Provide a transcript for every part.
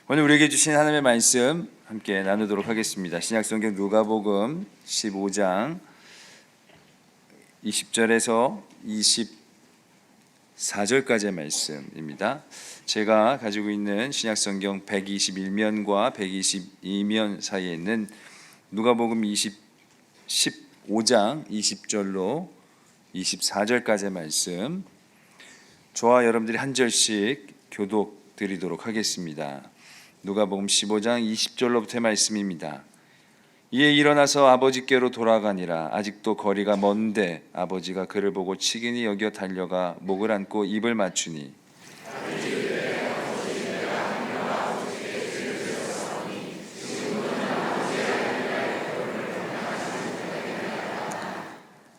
오늘 우리에게 주신 하나님의 말씀 함께 나누도록 하겠습니다. 신약성경 누가복음 15장 20절에서 24절까지의 말씀입니다. 제가 가지고 있는 신약성경 121면과 122면 사이에 있는 누가복음 15장 20절로 24절까지의 말씀, 저와 여러분들이 한 절씩 교독 드리도록 하겠습니다. 누가복음 15장 20절로부터의 말씀입니다. 이에 일어나서 아버지께로 돌아가니라. 아직도 거리가 먼데 아버지가 그를 보고 치긴히 여겨 달려가 목을 안고 입을 맞추니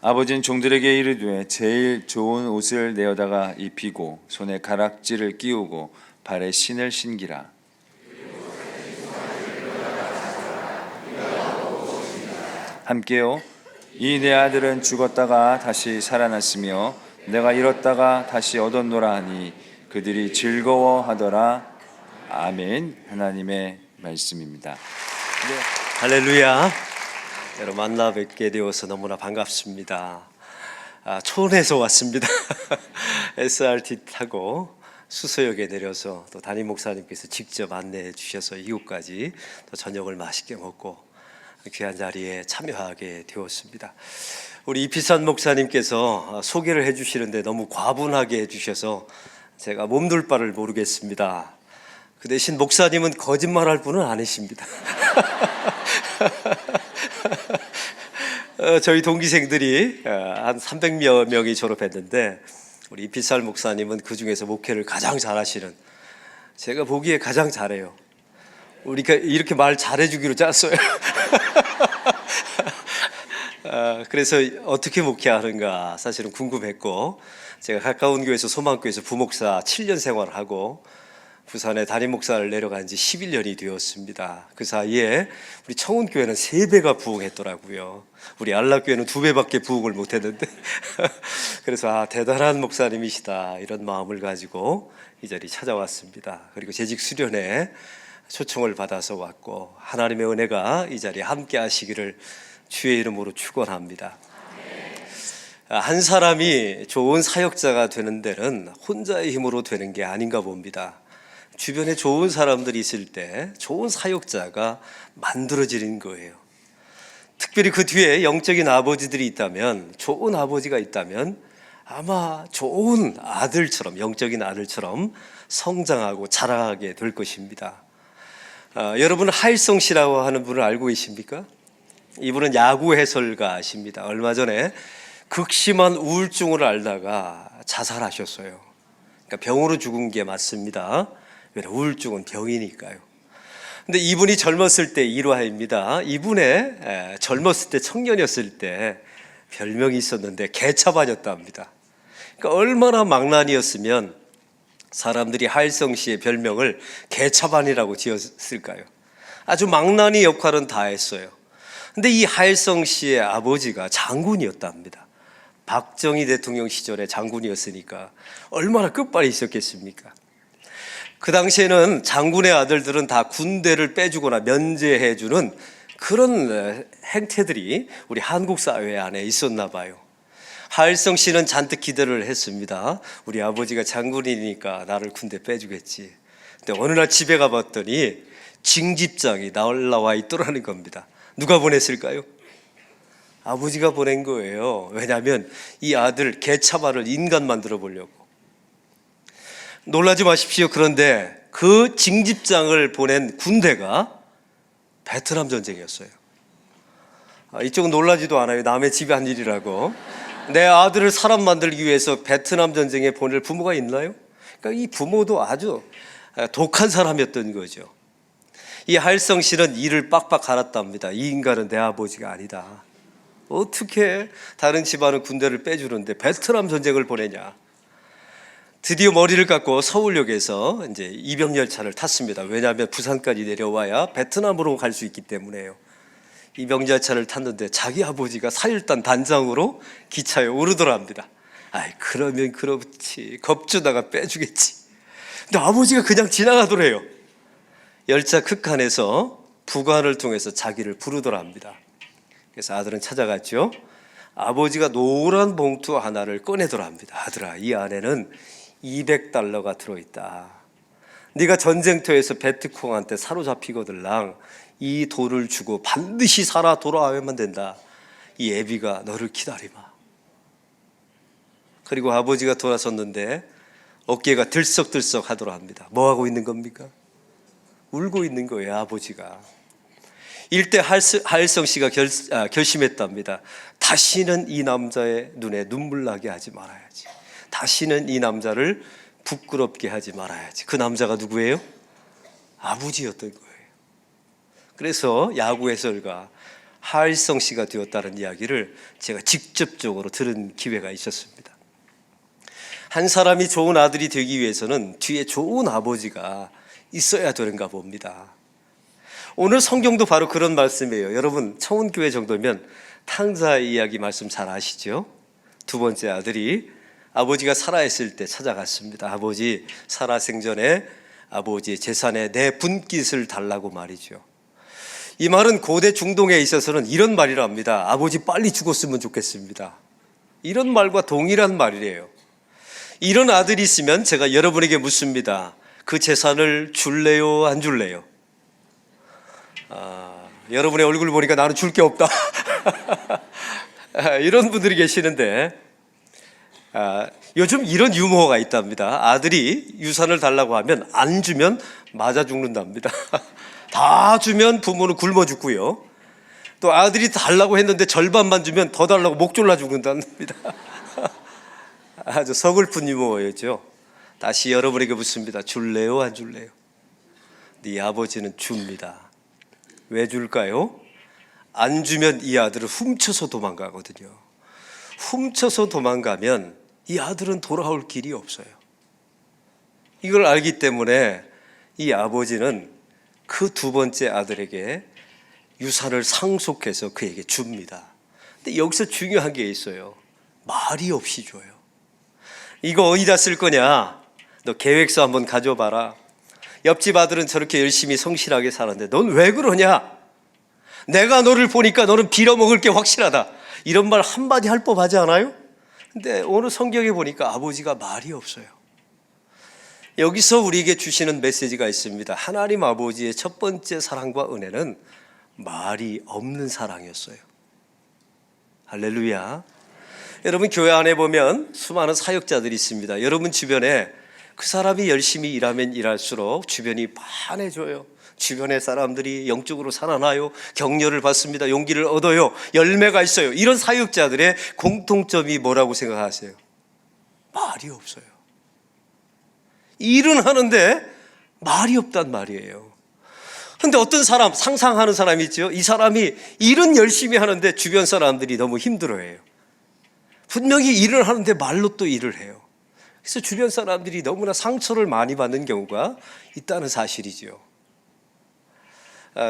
아버지는 종들에게 이르되 제일 좋은 옷을 내어다가 입히고 손에 가락지를 끼우고 발에 신을 신기라. 함께요. 이 내 아들은 죽었다가 다시 살아났으며 내가 잃었다가 다시 얻었노라 하니 그들이 즐거워하더라. 아멘. 하나님의 말씀입니다. 네, 할렐루야. 여러분 만나 뵙게 되어서 너무나 반갑습니다. 초원에서 왔습니다. SRT 타고 수서역에 내려서 또 담임 목사님께서 직접 안내해 주셔서 이곳까지 또 저녁을 맛있게 먹고 귀한 자리에 참여하게 되었습니다. 우리 이피산 목사님께서 소개를 해주시는데 너무 과분하게 해주셔서 제가 몸둘 바를 모르겠습니다. 그 대신 목사님은 거짓말할 분은 아니십니다. 저희 동기생들이 한 300여 명이 졸업했는데 우리 이피살 목사님은 그 중에서 목회를 가장 잘하시는, 제가 보기에 가장 잘해요. 우리가 이렇게 말 잘해주기로 짰어요. 그래서 어떻게 목회하는가 사실은 궁금했고, 제가 가까운 교회에서 소망교회에서 부목사 7년 생활하고 부산에 담임 목사를 내려간 지 11년이 되었습니다. 그 사이에 우리 청운교회는 3배가 부흥했더라고요. 우리 안락교회는 2배밖에 부흥을 못했는데 그래서 대단한 목사님이시다 이런 마음을 가지고 이 자리 찾아왔습니다. 그리고 재직 수련회 초청을 받아서 왔고 하나님의 은혜가 이 자리에 함께 하시기를 주의 이름으로 축원합니다. 한 사람이 좋은 사역자가 되는 데는 혼자의 힘으로 되는 게 아닌가 봅니다. 주변에 좋은 사람들이 있을 때 좋은 사역자가 만들어지는 거예요. 특별히 그 뒤에 영적인 아버지들이 있다면, 좋은 아버지가 있다면 아마 좋은 아들처럼, 영적인 아들처럼 성장하고 자라게 될 것입니다. 여러분 하일성 씨라고 하는 분을 알고 계십니까? 이분은 야구 해설가십니다. 얼마 전에 극심한 우울증을 앓다가 자살하셨어요. 그러니까 병으로 죽은 게 맞습니다. 왜냐하면 우울증은 병이니까요. 근데 이분이 젊었을 때 일화입니다. 이분의 젊었을 때, 청년이었을 때 별명이 있었는데 개차반이었다 합니다. 그러니까 얼마나 망난이었으면 사람들이 하일성 씨의 별명을 개차반이라고 지었을까요? 아주 망나니 역할은 다 했어요. 근데 이 하일성 씨의 아버지가 장군이었답니다. 박정희 대통령 시절에 장군이었으니까 얼마나 끝발이 있었겠습니까? 그 당시에는 장군의 아들들은 다 군대를 빼주거나 면제해주는 그런 행태들이 우리 한국 사회 안에 있었나 봐요. 하일성 씨는 잔뜩 기대를 했습니다. 우리 아버지가 장군이니까 나를 군대 빼주겠지. 근데 어느 날 집에 가봤더니 징집장이 나와 있더라는 겁니다. 누가 보냈을까요? 아버지가 보낸 거예요. 왜냐하면 이 아들 개차반을 인간 만들어 보려고. 놀라지 마십시오. 그런데 그 징집장을 보낸 군대가 베트남 전쟁이었어요. 이쪽은 놀라지도 않아요. 남의 집에 한 일이라고. 내 아들을 사람 만들기 위해서 베트남 전쟁에 보낼 부모가 있나요? 그러니까 이 부모도 아주 독한 사람이었던 거죠. 이 하일성 씨는 이를 빡빡 갈았답니다. 이 인간은 내 아버지가 아니다. 어떻게 다른 집안은 군대를 빼주는데 베트남 전쟁을 보내냐. 드디어 머리를 깎고 서울역에서 이제 이병열차를 탔습니다. 왜냐하면 부산까지 내려와야 베트남으로 갈 수 있기 때문에요. 이병열차를 탔는데 자기 아버지가 4.1단 단장으로 기차에 오르더랍니다. 아이, 그러면 그렇지. 겁주다가 빼주겠지. 근데 아버지가 그냥 지나가더래요. 열차 극한에서 부관을 통해서 자기를 부르더라 합니다. 그래서 아들은 찾아갔죠. 아버지가 노란 봉투 하나를 꺼내더라 합니다. 아들아, 이 안에는 200달러가 들어있다. 네가 전쟁터에서 베트콩한테 사로잡히거들랑 이 돈을 주고 반드시 살아 돌아와야만 된다. 이 애비가 너를 기다리마. 그리고 아버지가 돌아섰는데 어깨가 들썩들썩 하더라 합니다. 뭐 하고 있는 겁니까? 울고 있는 거예요, 아버지가. 일대 하일성 씨가 결심했답니다. 다시는 이 남자의 눈에 눈물 나게 하지 말아야지. 다시는 이 남자를 부끄럽게 하지 말아야지. 그 남자가 누구예요? 아버지였던 거예요. 그래서 야구 해설가 하일성 씨가 되었다는 이야기를 제가 직접적으로 들은 기회가 있었습니다. 한 사람이 좋은 아들이 되기 위해서는 뒤에 좋은 아버지가 있어야 되는가 봅니다. 오늘 성경도 바로 그런 말씀이에요. 여러분, 청운교회 정도면 탕자 이야기 말씀 잘 아시죠? 두 번째 아들이 아버지가 살아있을 때 찾아갔습니다. 아버지, 살아 생전에 아버지의 재산에 내 분깃을 달라고 말이죠. 이 말은 고대 중동에 있어서는 이런 말이라 합니다. 아버지 빨리 죽었으면 좋겠습니다. 이런 말과 동일한 말이래요. 이런 아들이 있으면 제가 여러분에게 묻습니다. 그 재산을 줄래요, 안 줄래요? 여러분의 얼굴 보니까 나는 줄 게 없다. 이런 분들이 계시는데 요즘 이런 유머가 있답니다. 아들이 유산을 달라고 하면 안 주면 맞아 죽는답니다. 다 주면 부모는 굶어 죽고요. 또 아들이 달라고 했는데 절반만 주면 더 달라고 목 졸라 죽는답니다. 아주 서글픈 유머였죠. 다시 여러분에게 묻습니다. 줄래요, 안 줄래요? 네 아버지는 줍니다. 왜 줄까요? 안 주면 이 아들은 훔쳐서 도망가거든요. 훔쳐서 도망가면 이 아들은 돌아올 길이 없어요. 이걸 알기 때문에 이 아버지는 그 두 번째 아들에게 유산을 상속해서 그에게 줍니다. 근데 여기서 중요한 게 있어요. 말이 없이 줘요. 이거 어디다 쓸 거냐? 너 계획서 한번 가져봐라. 옆집 아들은 저렇게 열심히 성실하게 사는데 넌 왜 그러냐? 내가 너를 보니까 너는 빌어먹을 게 확실하다. 이런 말 한마디 할 법하지 않아요? 근데 오늘 성경에 보니까 아버지가 말이 없어요. 여기서 우리에게 주시는 메시지가 있습니다. 하나님 아버지의 첫 번째 사랑과 은혜는 말이 없는 사랑이었어요. 할렐루야. 여러분, 교회 안에 보면 수많은 사역자들이 있습니다. 여러분 주변에 그 사람이 열심히 일하면 일할수록 주변이 반해져요. 주변의 사람들이 영적으로 살아나요. 격려를 받습니다. 용기를 얻어요. 열매가 있어요. 이런 사역자들의 공통점이 뭐라고 생각하세요? 말이 없어요. 일은 하는데 말이 없단 말이에요. 그런데 어떤 사람, 상상하는 사람이 있죠. 이 사람이 일은 열심히 하는데 주변 사람들이 너무 힘들어해요. 분명히 일을 하는데 말로 또 일을 해요. 그래서 주변 사람들이 너무나 상처를 많이 받는 경우가 있다는 사실이죠.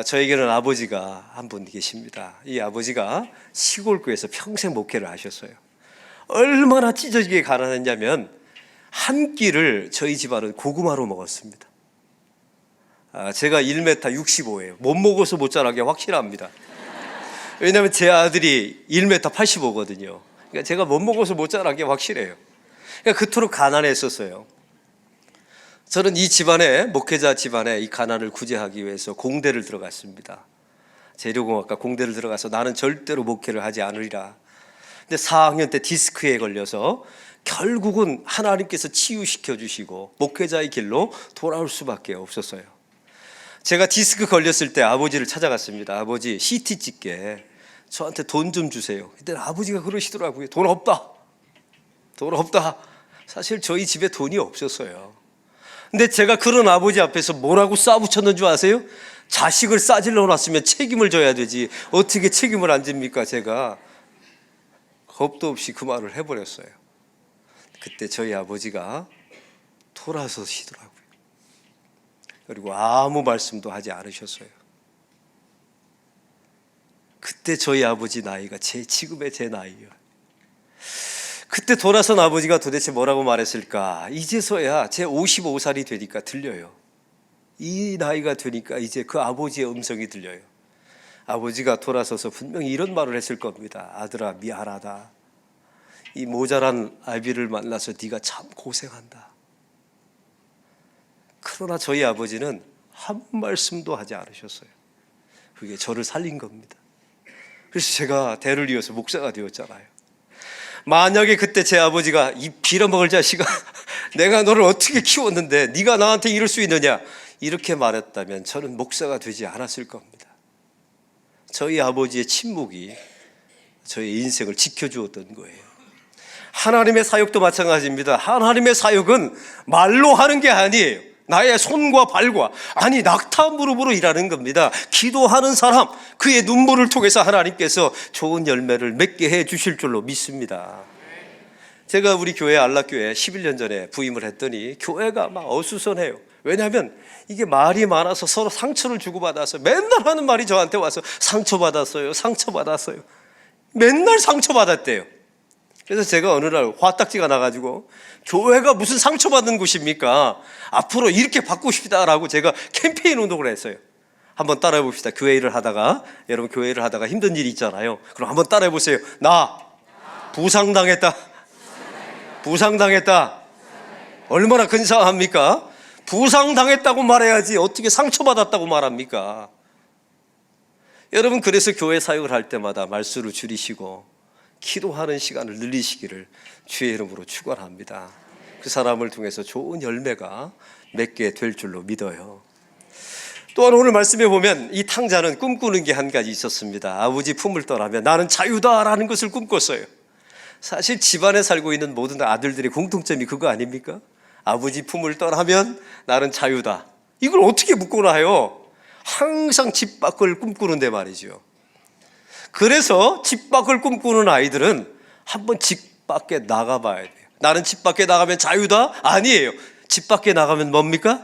저에게는 아버지가 한 분 계십니다. 이 아버지가 시골교회에서 평생 목회를 하셨어요. 얼마나 찢어지게 가난했냐면 한 끼를 저희 집안은 고구마로 먹었습니다. 제가 1m 65예요. 못 먹어서 못 자란 게 확실합니다. 왜냐하면 제 아들이 1m 85거든요. 그러니까 제가 못 먹어서 못 자란 게 확실해요. 그러니까 그토록 가난했었어요. 저는 이 집안에, 목회자 집안에 이 가난을 구제하기 위해서 공대를 들어갔습니다. 재료공학과 공대를 들어가서 나는 절대로 목회를 하지 않으리라. 근데 4학년 때 디스크에 걸려서 결국은 하나님께서 치유시켜 주시고 목회자의 길로 돌아올 수밖에 없었어요. 제가 디스크 걸렸을 때 아버지를 찾아갔습니다. 아버지, CT 찍게 저한테 돈 좀 주세요. 그때 아버지가 그러시더라고요. 돈 없다. 돈 없다. 사실 저희 집에 돈이 없었어요. 근데 제가 그런 아버지 앞에서 뭐라고 싸붙였는 줄 아세요? 자식을 싸질러 놨으면 책임을 져야 되지 어떻게 책임을 안 집니까? 제가 겁도 없이 그 말을 해버렸어요. 그때 저희 아버지가 돌아서시더라고요. 그리고 아무 말씀도 하지 않으셨어요. 그때 저희 아버지 나이가 지금의 제 나이예요. 그때 돌아선 아버지가 도대체 뭐라고 말했을까? 이제서야 제 55살이 되니까 들려요. 이 나이가 되니까 이제 그 아버지의 음성이 들려요. 아버지가 돌아서서 분명히 이런 말을 했을 겁니다. 아들아, 미안하다. 이 모자란 아비를 만나서 네가 참 고생한다. 그러나 저희 아버지는 한 말씀도 하지 않으셨어요. 그게 저를 살린 겁니다. 그래서 제가 대를 이어서 목사가 되었잖아요. 만약에 그때 제 아버지가 이 빌어먹을 자식아, 내가 너를 어떻게 키웠는데 네가 나한테 이럴 수 있느냐, 이렇게 말했다면 저는 목사가 되지 않았을 겁니다. 저희 아버지의 침묵이 저의 인생을 지켜주었던 거예요. 하나님의 사역도 마찬가지입니다. 하나님의 사역은 말로 하는 게 아니에요. 나의 손과 발과, 아니 낙타 무릎으로 일하는 겁니다. 기도하는 사람, 그의 눈물을 통해서 하나님께서 좋은 열매를 맺게 해 주실 줄로 믿습니다. 제가 우리 교회 안락교회 11년 전에 부임을 했더니 교회가 막 어수선해요. 왜냐하면 이게 말이 많아서 서로 상처를 주고받아서 맨날 하는 말이 저한테 와서 상처받았어요, 상처받았어요. 맨날 상처받았대요. 그래서 제가 어느 날 화딱지가 나가지고, 교회가 무슨 상처받는 곳입니까? 앞으로 이렇게 바꾸십시다라고 제가 캠페인 운동을 했어요. 한번 따라해 봅시다. 교회 일을 하다가, 여러분 교회 일을 하다가 힘든 일이 있잖아요. 그럼 한번 따라해 보세요. 나 부상당했다. 부상당했다. 얼마나 근사합니까? 부상당했다고 말해야지 어떻게 상처받았다고 말합니까? 여러분, 그래서 교회 사역을 할 때마다 말수를 줄이시고 기도하는 시간을 늘리시기를 주의 이름으로 축원합니다. 그 사람을 통해서 좋은 열매가 맺게 될 줄로 믿어요. 또한 오늘 말씀에 보면 이 탕자는 꿈꾸는 게 한 가지 있었습니다. 아버지 품을 떠나면 나는 자유다라는 것을 꿈꿨어요. 사실 집안에 살고 있는 모든 아들들의 공통점이 그거 아닙니까? 아버지 품을 떠나면 나는 자유다. 이걸 어떻게 묶어놔요? 항상 집 밖을 꿈꾸는데 말이죠. 그래서 집 밖을 꿈꾸는 아이들은 한번 집 밖에 나가봐야 돼요. 나는 집 밖에 나가면 자유다? 아니에요. 집 밖에 나가면 뭡니까?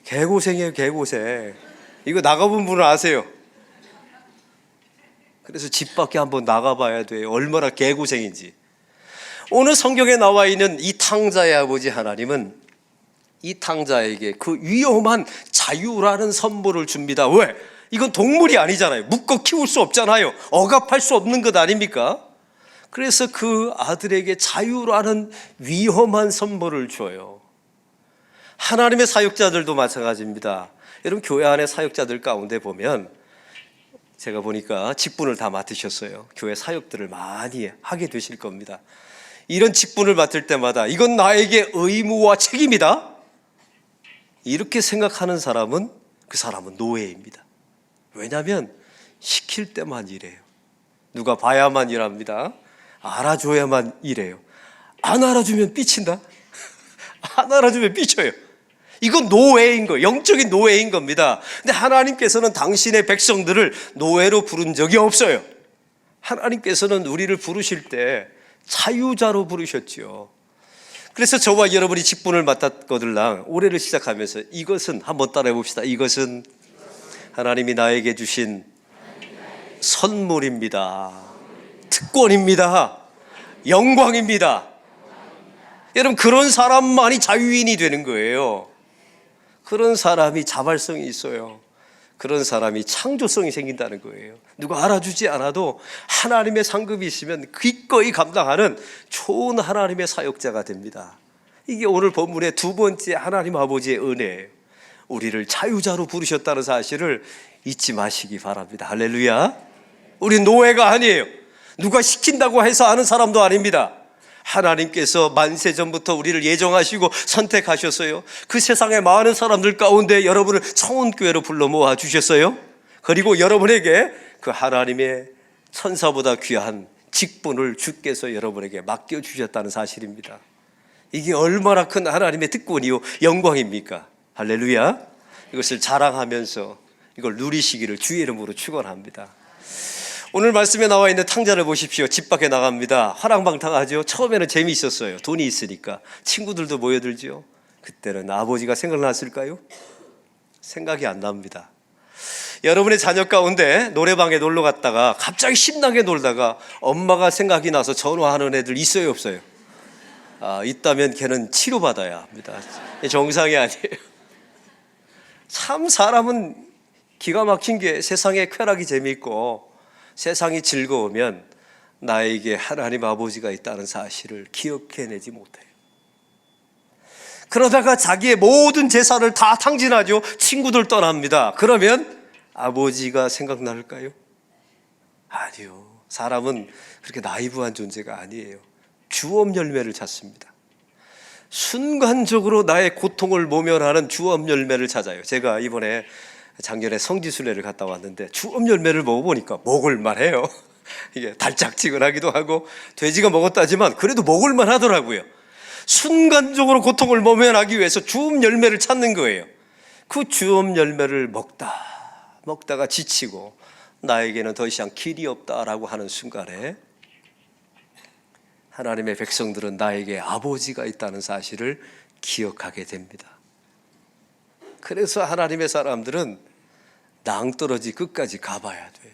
개고생이에요, 개고생. 이거 나가본 분은 아세요? 그래서 집 밖에 한번 나가봐야 돼요. 얼마나 개고생인지. 오늘 성경에 나와 있는 이 탕자의 아버지 하나님은 이 탕자에게 그 위험한 자유라는 선물을 줍니다. 왜? 이건 동물이 아니잖아요. 묶어 키울 수 없잖아요. 억압할 수 없는 것 아닙니까? 그래서 그 아들에게 자유라는 위험한 선물을 줘요. 하나님의 사역자들도 마찬가지입니다. 여러분, 교회 안에 사역자들 가운데 보면 제가 보니까 직분을 다 맡으셨어요. 교회 사역들을 많이 하게 되실 겁니다. 이런 직분을 맡을 때마다 이건 나에게 의무와 책임이다, 이렇게 생각하는 사람은 그 사람은 노예입니다. 왜냐하면 시킬 때만 일해요. 누가 봐야만 일합니다. 알아줘야만 일해요. 안 알아주면 삐친다. 안 알아주면 삐쳐요. 이건 노예인 거예요. 영적인 노예인 겁니다. 근데 하나님께서는 당신의 백성들을 노예로 부른 적이 없어요. 하나님께서는 우리를 부르실 때 자유자로 부르셨죠. 그래서 저와 여러분이 직분을 맡았거들랑 올해를 시작하면서 이것은 한번 따라해 봅시다. 이것은 하나님이 나에게 주신 선물입니다. 특권입니다. 영광입니다. 여러분, 그런 사람만이 자유인이 되는 거예요. 그런 사람이 자발성이 있어요. 그런 사람이 창조성이 생긴다는 거예요. 누가 알아주지 않아도 하나님의 상급이 있으면 기꺼이 감당하는 좋은 하나님의 사역자가 됩니다. 이게 오늘 본문의 두 번째 하나님 아버지의 은혜예요. 우리를 자유자로 부르셨다는 사실을 잊지 마시기 바랍니다. 할렐루야. 우리 노예가 아니에요. 누가 시킨다고 해서 하는 사람도 아닙니다. 하나님께서 만세 전부터 우리를 예정하시고 선택하셨어요. 그 세상의 많은 사람들 가운데 여러분을 청운교회로 불러 모아 주셨어요. 그리고 여러분에게 그 하나님의 천사보다 귀한 직분을 주께서 여러분에게 맡겨주셨다는 사실입니다. 이게 얼마나 큰 하나님의 특권이요 영광입니까? 할렐루야. 이것을 자랑하면서 이걸 누리시기를 주의 이름으로 축원합니다. 오늘 말씀에 나와 있는 탕자를 보십시오. 집 밖에 나갑니다. 화랑방탕하죠. 처음에는 재미있었어요. 돈이 있으니까 친구들도 모여들죠. 그때는 아버지가 생각났을까요? 생각이 안 납니다. 여러분의 자녀 가운데 노래방에 놀러 갔다가 갑자기 신나게 놀다가 엄마가 생각이 나서 전화하는 애들 있어요, 없어요? 있다면 걔는 치료받아야 합니다. 정상이 아니에요. 참 사람은 기가 막힌 게 세상의 쾌락이 재미있고 세상이 즐거우면 나에게 하나님 아버지가 있다는 사실을 기억해내지 못해요. 그러다가 자기의 모든 재산을 다 탕진하죠. 친구들 떠납니다. 그러면 아버지가 생각날까요? 아니요. 사람은 그렇게 나이브한 존재가 아니에요. 주업 열매를 찾습니다. 순간적으로 나의 고통을 모면하는 주업 열매를 찾아요. 제가 이번에 작년에 성지순례를 갔다 왔는데 주업 열매를 먹어보니까 먹을만해요. 이게 달짝지근하기도 하고 돼지가 먹었다지만 그래도 먹을만 하더라고요. 순간적으로 고통을 모면하기 위해서 주업 열매를 찾는 거예요. 그 주업 열매를 먹다가 지치고 나에게는 더 이상 길이 없다라고 하는 순간에 하나님의 백성들은 나에게 아버지가 있다는 사실을 기억하게 됩니다. 그래서 하나님의 사람들은 낭떠러지 끝까지 가봐야 돼요.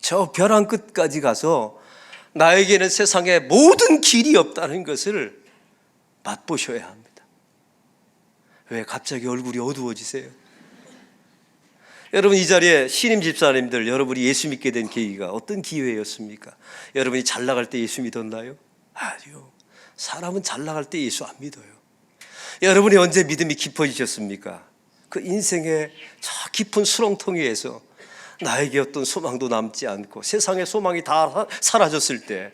저 벼랑 끝까지 가서 나에게는 세상에 모든 길이 없다는 것을 맛보셔야 합니다. 왜 갑자기 얼굴이 어두워지세요? 여러분, 이 자리에 신임 집사님들, 여러분이 예수 믿게 된 계기가 어떤 기회였습니까? 여러분이 잘 나갈 때 예수 믿었나요? 아니요. 사람은 잘 나갈 때 예수 안 믿어요. 여러분이 언제 믿음이 깊어지셨습니까? 그 인생의 저 깊은 수렁텅이에서 나에게 어떤 소망도 남지 않고 세상의 소망이 다 사라졌을 때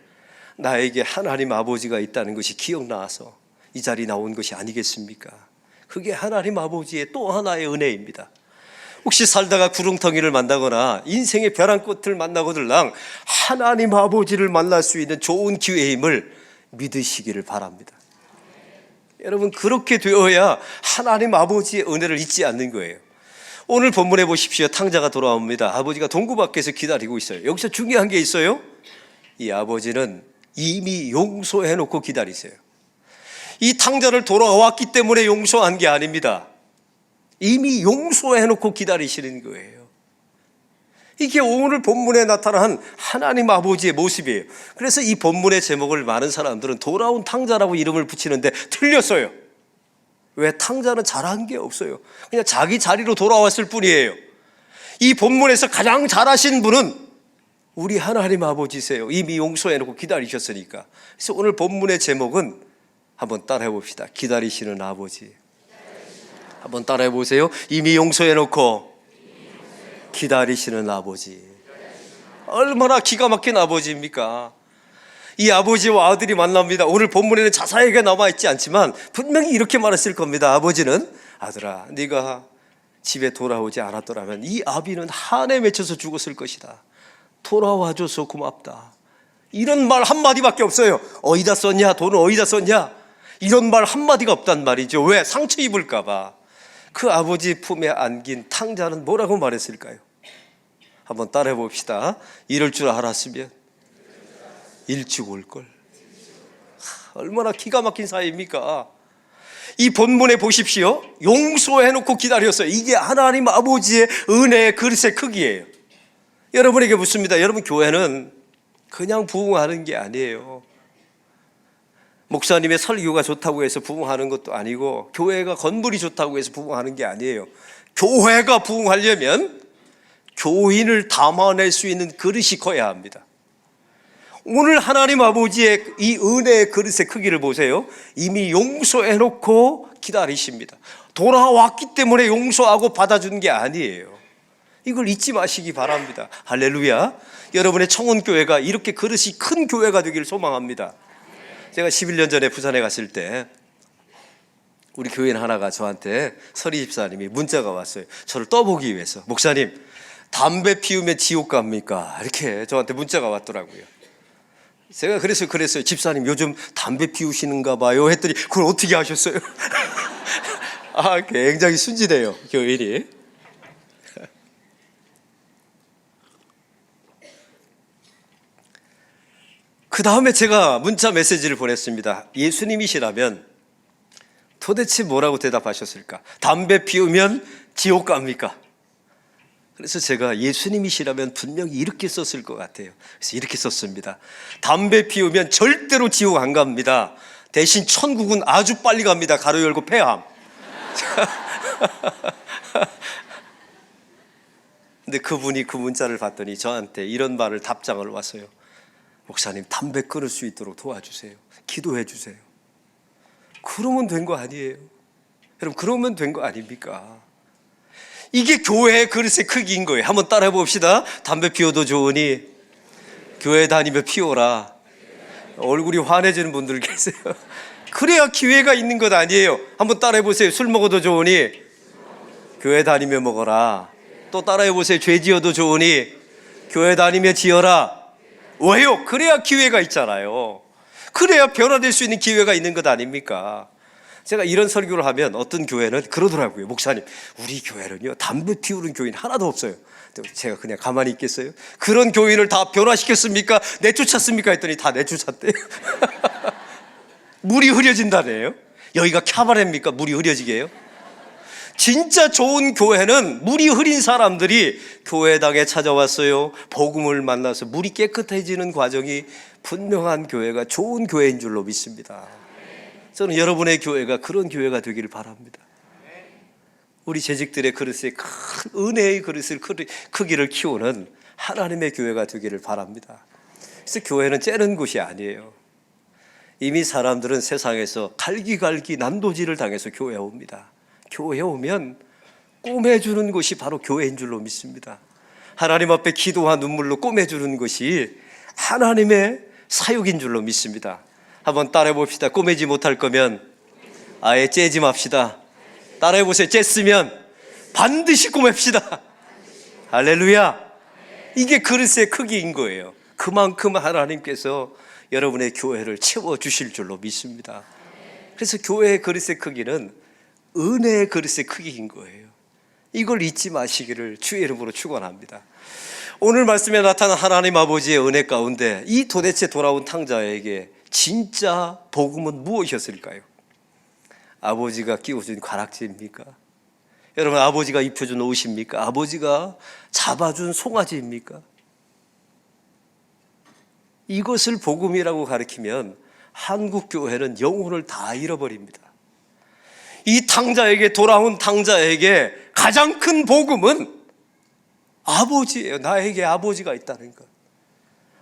나에게 하나님 아버지가 있다는 것이 기억나서 이 자리에 나온 것이 아니겠습니까? 그게 하나님 아버지의 또 하나의 은혜입니다. 혹시 살다가 구렁텅이를 만나거나 인생의 벼랑 끝을 만나거들랑 하나님 아버지를 만날 수 있는 좋은 기회임을 믿으시기를 바랍니다. 여러분, 그렇게 되어야 하나님 아버지의 은혜를 잊지 않는 거예요. 오늘 본문에 보십시오. 탕자가 돌아옵니다. 아버지가 동구 밖에서 기다리고 있어요. 여기서 중요한 게 있어요. 이 아버지는 이미 용서해 놓고 기다리세요. 이 탕자를 돌아왔기 때문에 용서한 게 아닙니다. 이미 용서해 놓고 기다리시는 거예요. 이게 오늘 본문에 나타난 하나님 아버지의 모습이에요. 그래서 이 본문의 제목을 많은 사람들은 돌아온 탕자라고 이름을 붙이는데 틀렸어요. 왜? 탕자는 잘한 게 없어요. 그냥 자기 자리로 돌아왔을 뿐이에요. 이 본문에서 가장 잘하신 분은 우리 하나님 아버지세요. 이미 용서해 놓고 기다리셨으니까. 그래서 오늘 본문의 제목은 한번 따라해 봅시다. 기다리시는 아버지. 한번 따라해 보세요. 이미 용서해 놓고 기다리시는 아버지. 얼마나 기가 막힌 아버지입니까? 이 아버지와 아들이 만납니다. 오늘 본문에는 자세하게 남아 있지 않지만 분명히 이렇게 말했을 겁니다. 아버지는 아들아, 네가 집에 돌아오지 않았더라면 이 아비는 한에 맺혀서 죽었을 것이다. 돌아와줘서 고맙다. 이런 말 한마디밖에 없어요. 어디다 썼냐? 돈을 어디다 썼냐? 이런 말 한마디가 없단 말이죠. 왜? 상처 입을까 봐. 그 아버지 품에 안긴 탕자는 뭐라고 말했을까요? 한번 따라해 봅시다. 이럴 줄 알았으면 일찍 올걸. 얼마나 기가 막힌 사이입니까? 이 본문에 보십시오. 용서해놓고 기다렸어요. 이게 하나님 아버지의 은혜의 그릇의 크기예요. 여러분에게 묻습니다. 여러분, 교회는 그냥 부흥하는 게 아니에요. 목사님의 설교가 좋다고 해서 부흥하는 것도 아니고 교회가 건물이 좋다고 해서 부흥하는 게 아니에요. 교회가 부흥하려면 교인을 담아낼 수 있는 그릇이 커야 합니다. 오늘 하나님 아버지의 이 은혜의 그릇의 크기를 보세요. 이미 용서해놓고 기다리십니다. 돌아왔기 때문에 용서하고 받아준 게 아니에요. 이걸 잊지 마시기 바랍니다. 할렐루야. 여러분의 청원교회가 이렇게 그릇이 큰 교회가 되기를 소망합니다. 제가 11년 전에 부산에 갔을 때 우리 교인 하나가 저한테 서리 집사님이 문자가 왔어요. 저를 떠보기 위해서. 목사님, 담배 피우면 지옥 갑니까? 이렇게 저한테 문자가 왔더라고요. 제가 그랬어요. 집사님 요즘 담배 피우시는가 봐요 했더니 그걸 어떻게 하셨어요? 굉장히 순진해요, 교인이. 그 다음에 제가 문자 메시지를 보냈습니다. 예수님이시라면 도대체 뭐라고 대답하셨을까? 담배 피우면 지옥 갑니까? 그래서 제가 예수님이시라면 분명히 이렇게 썼을 것 같아요. 그래서 이렇게 썼습니다. 담배 피우면 절대로 지옥 안 갑니다. 대신 천국은 아주 빨리 갑니다. 가로 열고 폐암. 근데 그분이 그 문자를 봤더니 저한테 이런 말을 답장을 왔어요. 목사님, 담배 끊을 수 있도록 도와주세요. 기도해 주세요. 그러면 된 거 아니에요? 여러분, 그러면 된 거 아닙니까? 이게 교회의 그릇의 크기인 거예요. 한번 따라해 봅시다. 담배 피워도 좋으니 교회 다니며 피워라. 얼굴이 환해지는 분들 계세요. 그래야 기회가 있는 것 아니에요. 한번 따라해 보세요. 술 먹어도 좋으니 교회 다니며 먹어라. 또 따라해 보세요. 죄 지어도 좋으니 교회 다니며 지어라. 왜요? 그래야 기회가 있잖아요. 그래야 변화될 수 있는 기회가 있는 것 아닙니까? 제가 이런 설교를 하면 어떤 교회는 그러더라고요. 목사님, 우리 교회는요 담배 피우는 교인 하나도 없어요. 제가 그냥 가만히 있겠어요? 그런 교인을 다 변화시켰습니까? 내쫓았습니까? 했더니 다 내쫓았대요. 물이 흐려진다네요. 여기가 캬바레입니까? 물이 흐려지게 해요? 진짜 좋은 교회는 물이 흐린 사람들이 교회당에 찾아왔어요. 복음을 만나서 물이 깨끗해지는 과정이 분명한 교회가 좋은 교회인 줄로 믿습니다. 저는 여러분의 교회가 그런 교회가 되기를 바랍니다. 우리 재직들의 그릇에 큰 은혜의 그릇을 크기를 키우는 하나님의 교회가 되기를 바랍니다. 그래서 교회는 째는 곳이 아니에요. 이미 사람들은 세상에서 갈기갈기 난도질을 당해서 교회에 옵니다. 교회에 오면 꼬매주는 것이 바로 교회인 줄로 믿습니다. 하나님 앞에 기도와 눈물로 꼬매주는 것이 하나님의 사역인 줄로 믿습니다. 한번 따라해 봅시다. 꼬매지 못할 거면 아예 째지 맙시다. 따라해 보세요. 쬐으면 반드시 꼬맵시다. 할렐루야. 이게 그릇의 크기인 거예요. 그만큼 하나님께서 여러분의 교회를 채워주실 줄로 믿습니다. 그래서 교회의 그릇의 크기는 은혜의 그릇의 크기인 거예요. 이걸 잊지 마시기를 주의 이름으로 축원합니다. 오늘 말씀에 나타난 하나님 아버지의 은혜 가운데 이 도대체 돌아온 탕자에게 진짜 복음은 무엇이었을까요? 아버지가 끼워준 가락지입니까? 여러분, 아버지가 입혀준 옷입니까? 아버지가 잡아준 송아지입니까? 이것을 복음이라고 가리키면 한국 교회는 영혼을 다 잃어버립니다. 이 탕자에게, 돌아온 탕자에게 가장 큰 복음은 아버지예요. 나에게 아버지가 있다는 것.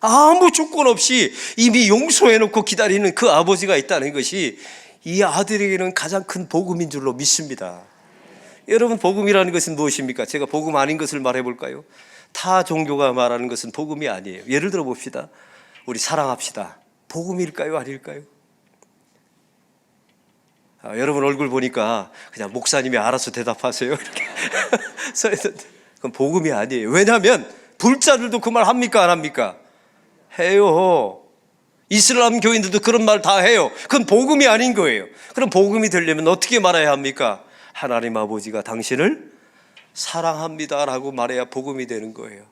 아무 조건 없이 이미 용서해놓고 기다리는 그 아버지가 있다는 것이 이 아들에게는 가장 큰 복음인 줄로 믿습니다. 여러분, 복음이라는 것은 무엇입니까? 제가 복음 아닌 것을 말해볼까요? 타 종교가 말하는 것은 복음이 아니에요. 예를 들어 봅시다. 우리 사랑합시다. 복음일까요? 아닐까요? 여러분 얼굴 보니까 그냥 목사님이 알아서 대답하세요. 이렇게 써있는데 그건 복음이 아니에요. 왜냐하면 불자들도 그 말 합니까? 안 합니까? 해요. 이슬람 교인들도 그런 말 다 해요. 그건 복음이 아닌 거예요. 그럼 복음이 되려면 어떻게 말해야 합니까? 하나님 아버지가 당신을 사랑합니다라고 말해야 복음이 되는 거예요.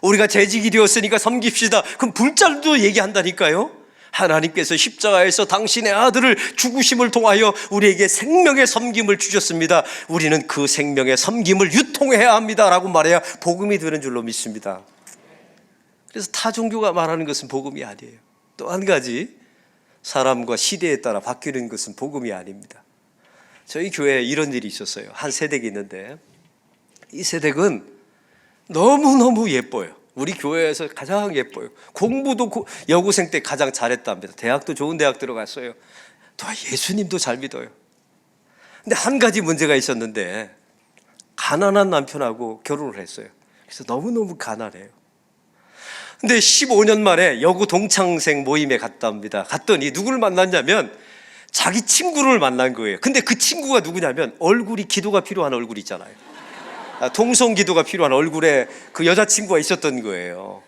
우리가 재직이 되었으니까 섬깁시다. 그럼 불자들도 얘기한다니까요. 하나님께서 십자가에서 당신의 아들을 죽으심을 통하여 우리에게 생명의 섬김을 주셨습니다. 우리는 그 생명의 섬김을 유통해야 합니다라고 말해야 복음이 되는 줄로 믿습니다. 그래서 타 종교가 말하는 것은 복음이 아니에요. 또 한 가지, 사람과 시대에 따라 바뀌는 것은 복음이 아닙니다. 저희 교회에 이런 일이 있었어요. 한 세댁이 있는데 이 세댁은 너무너무 예뻐요. 우리 교회에서 가장 예뻐요. 공부도 여고생 때 가장 잘했답니다. 대학도 좋은 대학 들어갔어요. 또 예수님도 잘 믿어요. 근데 한 가지 문제가 있었는데 가난한 남편하고 결혼을 했어요. 그래서 너무너무 가난해요. 근데 15년 만에 여고 동창생 모임에 갔답니다. 갔더니 누구를 만났냐면 자기 친구를 만난 거예요. 근데 그 친구가 누구냐면 얼굴이 기도가 필요한 얼굴 있잖아요. 통성 기도가 필요한 얼굴에 그 여자친구가 있었던 거예요.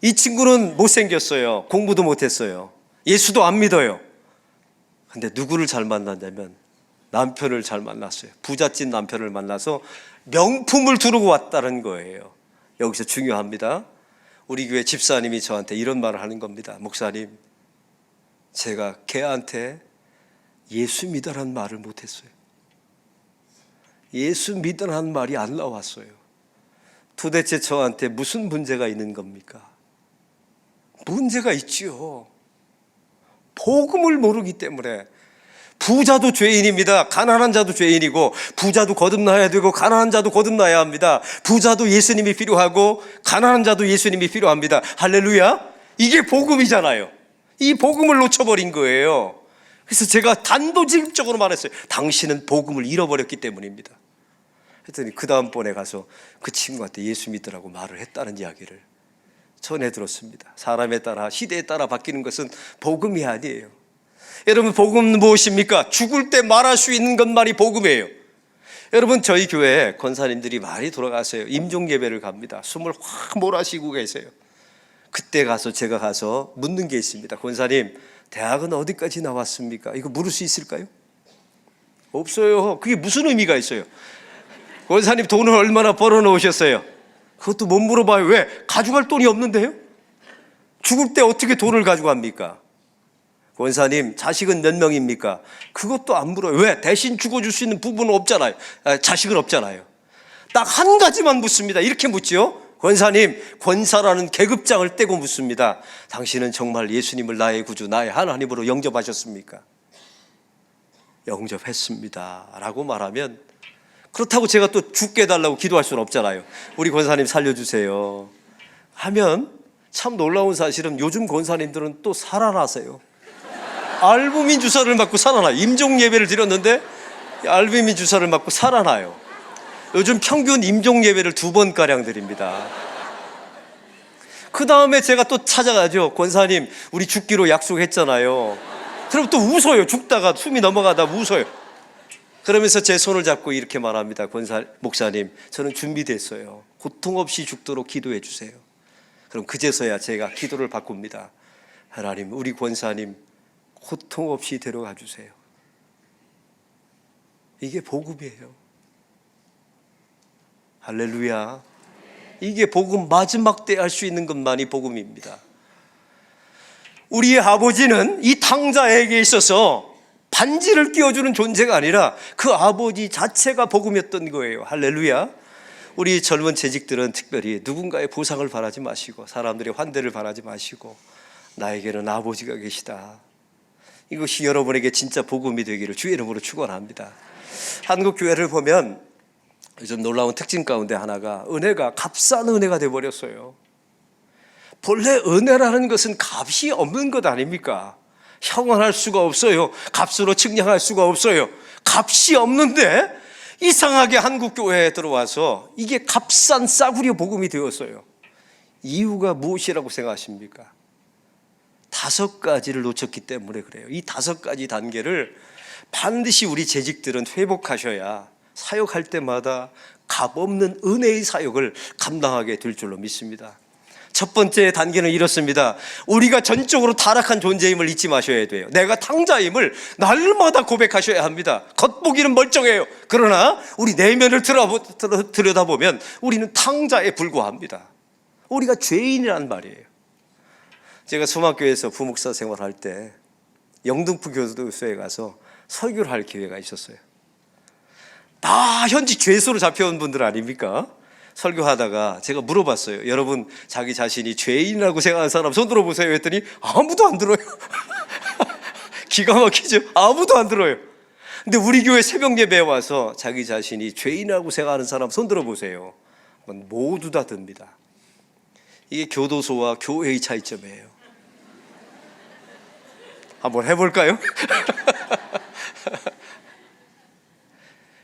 이 친구는 못생겼어요. 공부도 못했어요. 예수도 안 믿어요. 근데 누구를 잘 만났냐면 남편을 잘 만났어요. 부잣집 남편을 만나서 명품을 두르고 왔다는 거예요. 여기서 중요합니다. 우리 교회 집사님이 저한테 이런 말을 하는 겁니다. 목사님, 제가 걔한테 예수 믿으라는 말을 못했어요. 예수 믿으라는 말이 안 나왔어요. 도대체 저한테 무슨 문제가 있는 겁니까? 문제가 있지요. 복음을 모르기 때문에, 부자도 죄인입니다. 가난한 자도 죄인이고, 부자도 거듭나야 되고 가난한 자도 거듭나야 합니다. 부자도 예수님이 필요하고 가난한 자도 예수님이 필요합니다. 할렐루야. 이게 복음이잖아요. 이 복음을 놓쳐버린 거예요. 그래서 제가 단도직입적으로 말했어요. 당신은 복음을 잃어버렸기 때문입니다. 했더니 그 다음번에 가서 그 친구한테 예수 믿으라고 말을 했다는 이야기를 전해 들었습니다. 사람에 따라, 시대에 따라 바뀌는 것은 복음이 아니에요. 여러분, 복음은 무엇입니까? 죽을 때 말할 수 있는 것만이 복음이에요. 여러분, 저희 교회에 권사님들이 많이 돌아가세요. 임종 예배를 갑니다. 숨을 확 몰아쉬고 계세요. 그때 제가 가서 묻는 게 있습니다. 권사님, 대학은 어디까지 나왔습니까? 이거 물을 수 있을까요? 없어요. 그게 무슨 의미가 있어요? 권사님, 돈을 얼마나 벌어 놓으셨어요? 그것도 못 물어봐요. 왜? 가져갈 돈이 없는데요? 죽을 때 어떻게 돈을 가져갑니까? 권사님, 자식은 몇 명입니까? 그것도 안 물어요. 왜? 대신 죽어줄 수 있는 부부는 없잖아요. 자식은 없잖아요. 딱 한 가지만 묻습니다. 이렇게 묻지요. 권사님, 권사라는 계급장을 떼고 묻습니다. 당신은 정말 예수님을 나의 구주, 나의 하나님으로 영접하셨습니까? 영접했습니다 라고 말하면, 그렇다고 제가 또 죽게 해달라고 기도할 수는 없잖아요. 우리 권사님 살려주세요 하면, 참 놀라운 사실은 요즘 권사님들은 또 살아나세요. 알부민 주사를 맞고 살아나요. 임종 예배를 드렸는데 알부민 주사를 맞고 살아나요. 요즘 평균 임종 예배를 2번가량 드립니다. 그 다음에 제가 또 찾아가죠. 권사님, 우리 죽기로 약속했잖아요. 그럼 또 웃어요. 죽다가 숨이 넘어가다 웃어요. 그러면서 제 손을 잡고 이렇게 말합니다. 목사님, 저는 준비됐어요. 고통 없이 죽도록 기도해 주세요. 그럼 그제서야 제가 기도를 바꿉니다. 하나님, 우리 권사님 고통 없이 데려가 주세요. 이게 복음이에요. 할렐루야. 이게 복음, 마지막 때 할 수 있는 것만이 복음입니다. 우리의 아버지는 이 탕자에게 있어서 반지를 끼워주는 존재가 아니라 그 아버지 자체가 복음이었던 거예요. 할렐루야. 우리 젊은 재직들은 특별히 누군가의 보상을 바라지 마시고, 사람들의 환대를 바라지 마시고, 나에게는 아버지가 계시다, 이것이 여러분에게 진짜 복음이 되기를 주의 이름으로 축원합니다. 한국 교회를 보면 요즘 놀라운 특징 가운데 하나가, 은혜가 값싼 은혜가 되어버렸어요. 본래 은혜라는 것은 값이 없는 것 아닙니까? 형언할 수가 없어요. 값으로 측량할 수가 없어요. 값이 없는데 이상하게 한국 교회에 들어와서 이게 값싼 싸구려 복음이 되었어요. 이유가 무엇이라고 생각하십니까? 5가지를 놓쳤기 때문에 그래요. 이 5가지 단계를 반드시 우리 재직들은 회복하셔야 사역할 때마다 값없는 은혜의 사역을 감당하게 될 줄로 믿습니다. 첫 번째 단계는 이렇습니다. 우리가 전적으로 타락한 존재임을 잊지 마셔야 돼요. 내가 탕자임을 날마다 고백하셔야 합니다. 겉보기는 멀쩡해요. 그러나 우리 내면을 들여다보면 우리는 탕자에 불과합니다. 우리가 죄인이란 말이에요. 제가 소망교회에서 부목사 생활할 때 영등포 교도소에 가서 설교를 할 기회가 있었어요. 다 현직 죄수로 잡혀온 분들 아닙니까? 설교하다가 제가 물어봤어요. 여러분, 자기 자신이 죄인이라고 생각하는 사람 손 들어보세요 했더니 아무도 안 들어요. 기가 막히죠? 아무도 안 들어요. 근데 우리 교회 새벽 예배에 와서 자기 자신이 죄인이라고 생각하는 사람 손 들어보세요, 모두 다 듭니다. 이게 교도소와 교회의 차이점이에요. 한번 해볼까요?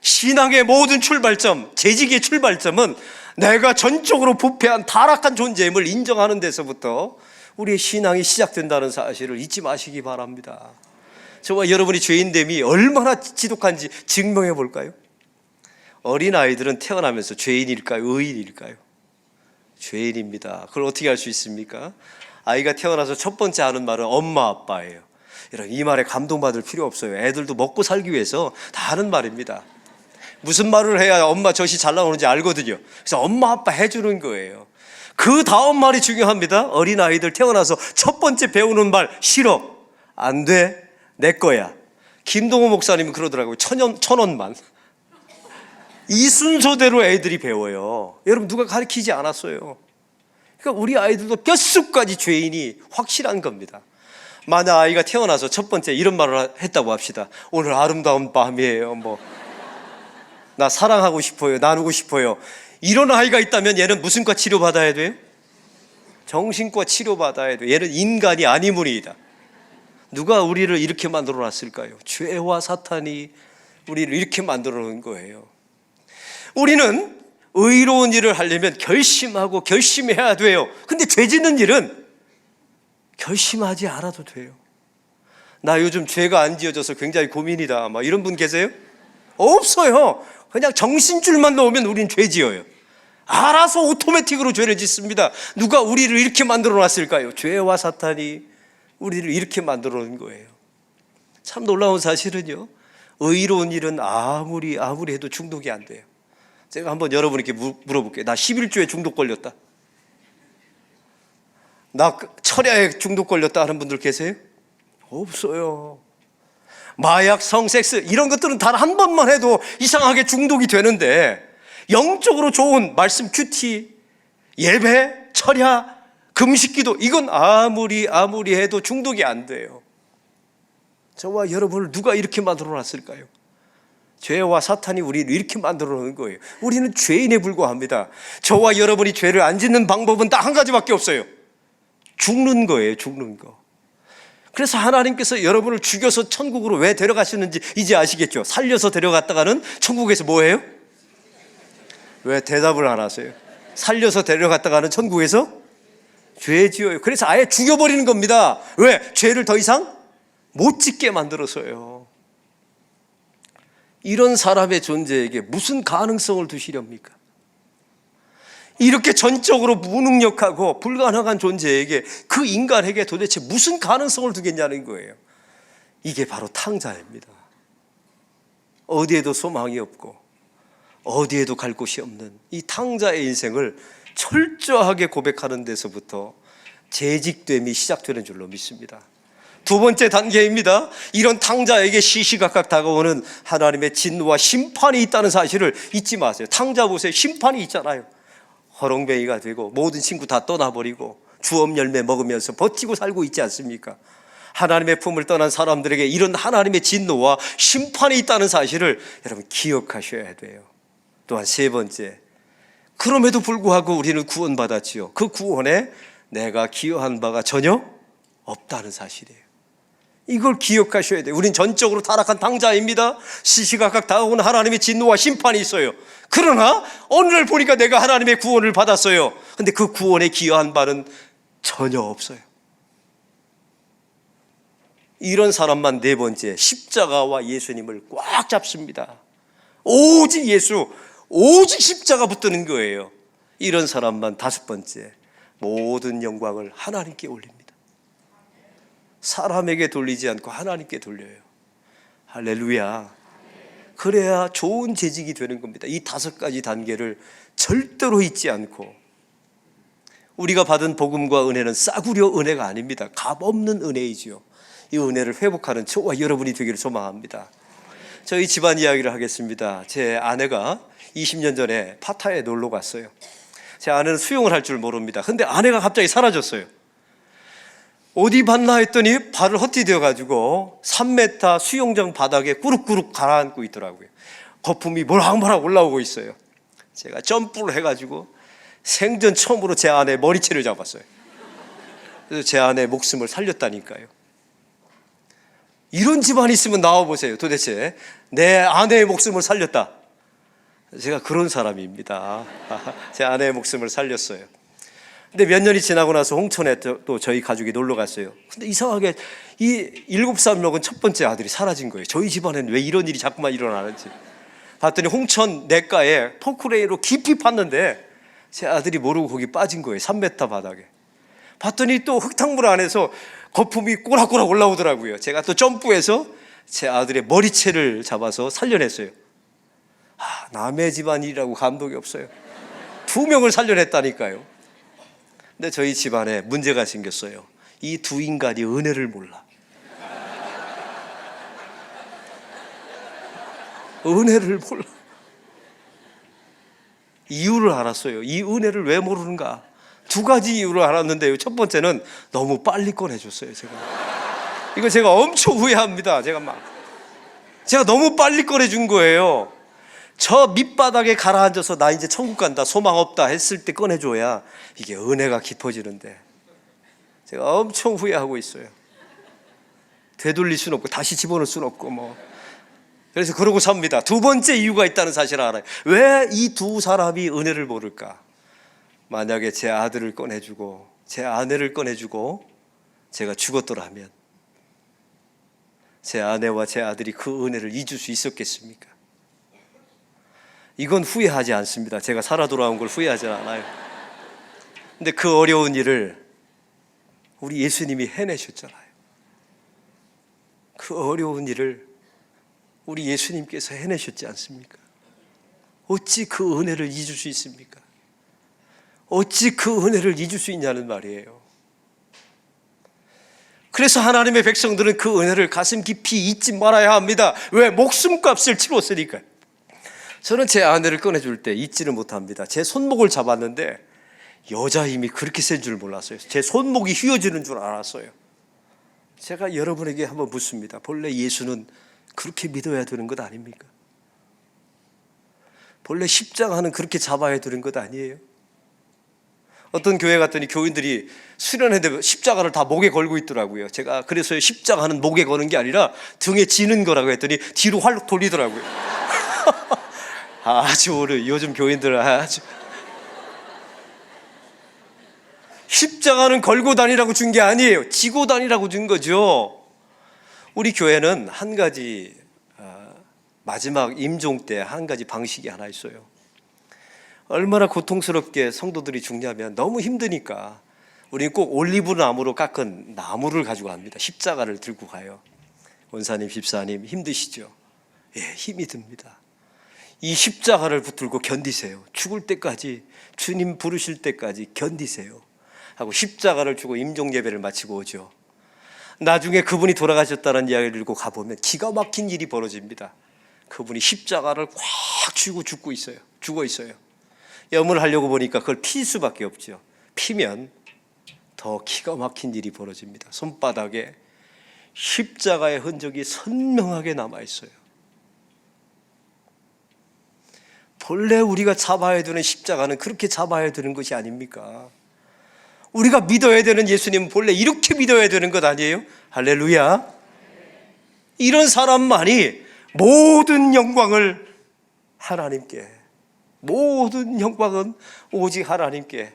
신앙의 모든 출발점, 재직의 출발점은 내가 전적으로 부패한 타락한 존재임을 인정하는 데서부터 우리의 신앙이 시작된다는 사실을 잊지 마시기 바랍니다. 저와 여러분이 죄인됨이 얼마나 지독한지 증명해 볼까요? 어린아이들은 태어나면서 죄인일까요? 의인일까요? 죄인입니다. 그걸 어떻게 알 수 있습니까? 아이가 태어나서 첫 번째 하는 말은 엄마 아빠예요. 여러분, 이 말에 감동받을 필요 없어요. 애들도 먹고 살기 위해서 다 하는 말입니다. 무슨 말을 해야 엄마 젖이 잘 나오는지 알거든요. 그래서 엄마 아빠 해주는 거예요. 그 다음 말이 중요합니다. 어린아이들 태어나서 첫 번째 배우는 말, 싫어, 안 돼, 내 거야. 김동호 목사님은 그러더라고요. 천 원만. 이 순서대로 애들이 배워요. 여러분, 누가 가르치지 않았어요. 그러니까 우리 아이들도 뼛속까지 죄인이 확실한 겁니다. 만약 아이가 태어나서 첫 번째 이런 말을 했다고 합시다. 오늘 아름다운 밤이에요. 나 사랑하고 싶어요. 나누고 싶어요. 이런 아이가 있다면 얘는 무슨 과 치료받아야 돼요? 정신과 치료받아야 돼요. 얘는 인간이 아니므리이다. 누가 우리를 이렇게 만들어 놨을까요? 죄와 사탄이 우리를 이렇게 만들어 놓은 거예요. 우리는 의로운 일을 하려면 결심하고 결심해야 돼요. 근데 죄 짓는 일은 결심하지 않아도 돼요. 나 요즘 죄가 안 지어져서 굉장히 고민이다. 이런 분 계세요? 없어요. 그냥 정신줄만 놓으면 우린 죄 지어요. 알아서 오토매틱으로 죄를 짓습니다. 누가 우리를 이렇게 만들어 놨을까요? 죄와 사탄이 우리를 이렇게 만들어 놓은 거예요. 참 놀라운 사실은요, 의로운 일은 아무리 해도 중독이 안 돼요. 제가 한번 여러분에게 물어볼게요. 나 11주에 중독 걸렸다. 나 철야에 중독 걸렸다 하는 분들 계세요? 없어요. 마약, 성섹스 이런 것들은 단 한 번만 해도 이상하게 중독이 되는데, 영적으로 좋은 말씀, 큐티, 예배, 철야, 금식기도, 이건 아무리 해도 중독이 안 돼요. 저와 여러분을 누가 이렇게 만들어 놨을까요? 죄와 사탄이 우리를 이렇게 만들어 놓은 거예요. 우리는 죄인에 불과합니다. 저와 여러분이 죄를 안 짓는 방법은 딱 한 가지밖에 없어요. 죽는 거예요. 죽는 거. 그래서 하나님께서 여러분을 죽여서 천국으로 왜 데려가시는지 이제 아시겠죠? 살려서 데려갔다가는 천국에서 뭐 해요? 왜 대답을 안 하세요? 살려서 데려갔다가는 천국에서 죄 지어요. 그래서 아예 죽여버리는 겁니다. 왜? 죄를 더 이상 못 짓게 만들어서요. 이런 사람의 존재에게 무슨 가능성을 두시렵니까? 이렇게 전적으로 무능력하고 불가능한 존재에게, 그 인간에게 도대체 무슨 가능성을 두겠냐는 거예요. 이게 바로 탕자입니다. 어디에도 소망이 없고 어디에도 갈 곳이 없는 이 탕자의 인생을 철저하게 고백하는 데서부터 재직됨이 시작되는 줄로 믿습니다. 두 번째 단계입니다. 이런 탕자에게 시시각각 다가오는 하나님의 진노와 심판이 있다는 사실을 잊지 마세요. 탕자 보세요. 심판이 있잖아요. 허롱뱅이가 되고 모든 친구 다 떠나버리고 주업 열매 먹으면서 버티고 살고 있지 않습니까? 하나님의 품을 떠난 사람들에게 이런 하나님의 진노와 심판이 있다는 사실을 여러분 기억하셔야 돼요. 또한 세 번째, 그럼에도 불구하고 우리는 구원받았지요. 그 구원에 내가 기여한 바가 전혀 없다는 사실이에요. 이걸 기억하셔야 돼요. 우린 전적으로 타락한 탕자입니다. 시시각각 다가오는 하나님의 진노와 심판이 있어요. 그러나 오늘 보니까 내가 하나님의 구원을 받았어요. 근데 그 구원에 기여한 바는 전혀 없어요. 이런 사람만 네 번째, 십자가와 예수님을 꽉 잡습니다. 오직 예수, 오직 십자가 붙드는 거예요. 이런 사람만 다섯 번째, 모든 영광을 하나님께 올립니다. 사람에게 돌리지 않고 하나님께 돌려요. 할렐루야. 그래야 좋은 재직이 되는 겁니다. 이 다섯 가지 단계를 절대로 잊지 않고, 우리가 받은 복음과 은혜는 싸구려 은혜가 아닙니다. 값없는 은혜이지요. 이 은혜를 회복하는 저와 여러분이 되기를 소망합니다. 저희 집안 이야기를 하겠습니다. 제 아내가 20년 전에 파타야에 놀러 갔어요. 제 아내는 수영을 할 줄 모릅니다. 근데 아내가 갑자기 사라졌어요. 어디 봤나 했더니 발을 헛디뎌 가지고 3m 수영장 바닥에 꾸룩꾸룩 가라앉고 있더라고요. 거품이 모락모락 올라오고 있어요. 제가 점프를 해가지고 생전 처음으로 제 아내 머리채를 잡았어요. 그래서 제 아내 목숨을 살렸다니까요. 이런 집안이 있으면 나와보세요. 도대체 내 아내의 목숨을 살렸다. 제가 그런 사람입니다. 제 아내의 목숨을 살렸어요. 근데 몇 년이 지나고 나서 홍천에 또 저희 가족이 놀러 갔어요. 근데 이상하게 이 7살 먹은 첫 번째 아들이 사라진 거예요. 저희 집안에는 왜 이런 일이 자꾸만 일어나는지 봤더니 홍천 냇가에 포크레인으로 깊이 팠는데 제 아들이 모르고 거기 빠진 거예요. 3m 바닥에. 봤더니 또 흙탕물 안에서 거품이 꼬락꼬락 올라오더라고요. 제가 또 점프해서 제 아들의 머리채를 잡아서 살려냈어요. 남의 집안이라고 감동이 없어요. 2명을 살려냈다니까요. 근데 저희 집안에 문제가 생겼어요. 이 두 인간이 은혜를 몰라. 은혜를 몰라. 이유를 알았어요. 이 은혜를 왜 모르는가? 두 가지 이유를 알았는데요. 첫 번째는 너무 빨리 꺼내줬어요. 제가 이거 제가 엄청 후회합니다. 제가 너무 빨리 꺼내준 거예요. 저 밑바닥에 가라앉아서 나 이제 천국 간다, 소망 없다 했을 때 꺼내줘야 이게 은혜가 깊어지는데 제가 엄청 후회하고 있어요. 되돌릴 수는 없고 다시 집어넣을 수는 없고 뭐. 그래서 그러고 삽니다. 두 번째 이유가 있다는 사실을 알아요. 왜 이 두 사람이 은혜를 모를까? 만약에 제 아들을 꺼내주고 제 아내를 꺼내주고 제가 죽었더라면 제 아내와 제 아들이 그 은혜를 잊을 수 있었겠습니까? 이건 후회하지 않습니다. 제가 살아 돌아온 걸 후회하지 않아요. 근데 그 어려운 일을 우리 예수님이 해내셨잖아요. 그 어려운 일을 우리 예수님께서 해내셨지 않습니까? 어찌 그 은혜를 잊을 수 있습니까? 어찌 그 은혜를 잊을 수 있냐는 말이에요. 그래서 하나님의 백성들은 그 은혜를 가슴 깊이 잊지 말아야 합니다. 왜? 목숨값을 치렀으니까요. 저는 제 아내를 꺼내줄 때 잊지를 못합니다. 제 손목을 잡았는데 여자 힘이 그렇게 센 줄 몰랐어요. 제 손목이 휘어지는 줄 알았어요. 제가 여러분에게 한번 묻습니다. 본래 예수는 그렇게 믿어야 되는 것 아닙니까? 본래 십자가는 그렇게 잡아야 되는 것 아니에요? 어떤 교회 갔더니 교인들이 수련회인데 십자가를 다 목에 걸고 있더라고요. 제가 그래서 십자가는 목에 거는 게 아니라 등에 지는 거라고 했더니 뒤로 활 돌리더라고요. 아주 오래 요즘 교인들 아주 십자가는 걸고 다니라고 준 게 아니에요. 지고 다니라고 준 거죠. 우리 교회는 한 가지 마지막 임종 때 한 가지 방식이 하나 있어요. 얼마나 고통스럽게 성도들이 죽냐면 너무 힘드니까 우리는 꼭 올리브 나무로 깎은 나무를 가지고 갑니다. 십자가를 들고 가요. 원사님, 집사님 힘드시죠? 예, 힘이 듭니다. 이 십자가를 붙들고 견디세요. 죽을 때까지, 주님 부르실 때까지 견디세요 하고 십자가를 주고 임종 예배를 마치고 오죠. 나중에 그분이 돌아가셨다는 이야기를 들고 가보면 기가 막힌 일이 벌어집니다. 그분이 십자가를 꽉 쥐고 죽고 있어요. 죽어 있어요. 염을 하려고 보니까 그걸 필 수밖에 없죠. 피면 더 기가 막힌 일이 벌어집니다. 손바닥에 십자가의 흔적이 선명하게 남아 있어요. 본래 우리가 잡아야 되는 십자가는 그렇게 잡아야 되는 것이 아닙니까? 우리가 믿어야 되는 예수님은 본래 이렇게 믿어야 되는 것 아니에요? 할렐루야. 이런 사람만이 모든 영광을 하나님께, 모든 영광은 오직 하나님께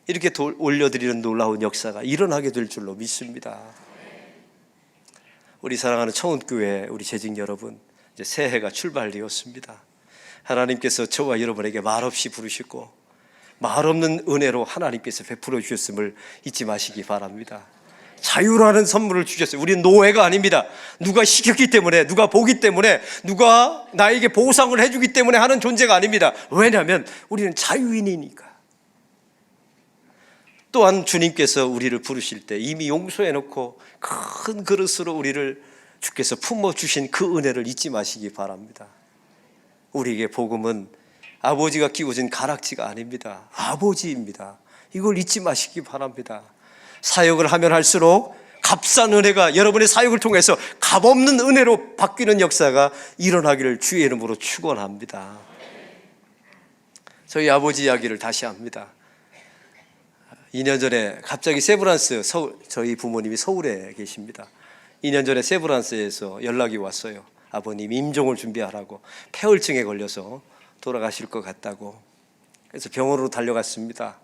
이렇게 올려드리는 놀라운 역사가 일어나게 될 줄로 믿습니다. 우리 사랑하는 청운교회 우리 재직 여러분, 이제 새해가 출발되었습니다. 하나님께서 저와 여러분에게 말없이 부르시고 말없는 은혜로 하나님께서 베풀어 주셨음을 잊지 마시기 바랍니다. 자유라는 선물을 주셨어요. 우리는 노예가 아닙니다. 누가 시켰기 때문에, 누가 보기 때문에, 누가 나에게 보상을 해주기 때문에 하는 존재가 아닙니다. 왜냐하면 우리는 자유인이니까. 또한 주님께서 우리를 부르실 때 이미 용서해놓고 큰 그릇으로 우리를 주께서 품어주신 그 은혜를 잊지 마시기 바랍니다. 우리에게 복음은 아버지가 끼워준 가락지가 아닙니다. 아버지입니다. 이걸 잊지 마시기 바랍니다. 사역을 하면 할수록 값싼 은혜가 여러분의 사역을 통해서 값없는 은혜로 바뀌는 역사가 일어나기를 주의 이름으로 축원합니다. 저희 아버지 이야기를 다시 합니다. 2년 전에 갑자기 세브란스, 저희 부모님이 서울에 계십니다. 2년 전에 세브란스에서 연락이 왔어요. 아버님 임종을 준비하라고, 폐혈증에 걸려서 돌아가실 것 같다고. 그래서 병원으로 달려갔습니다.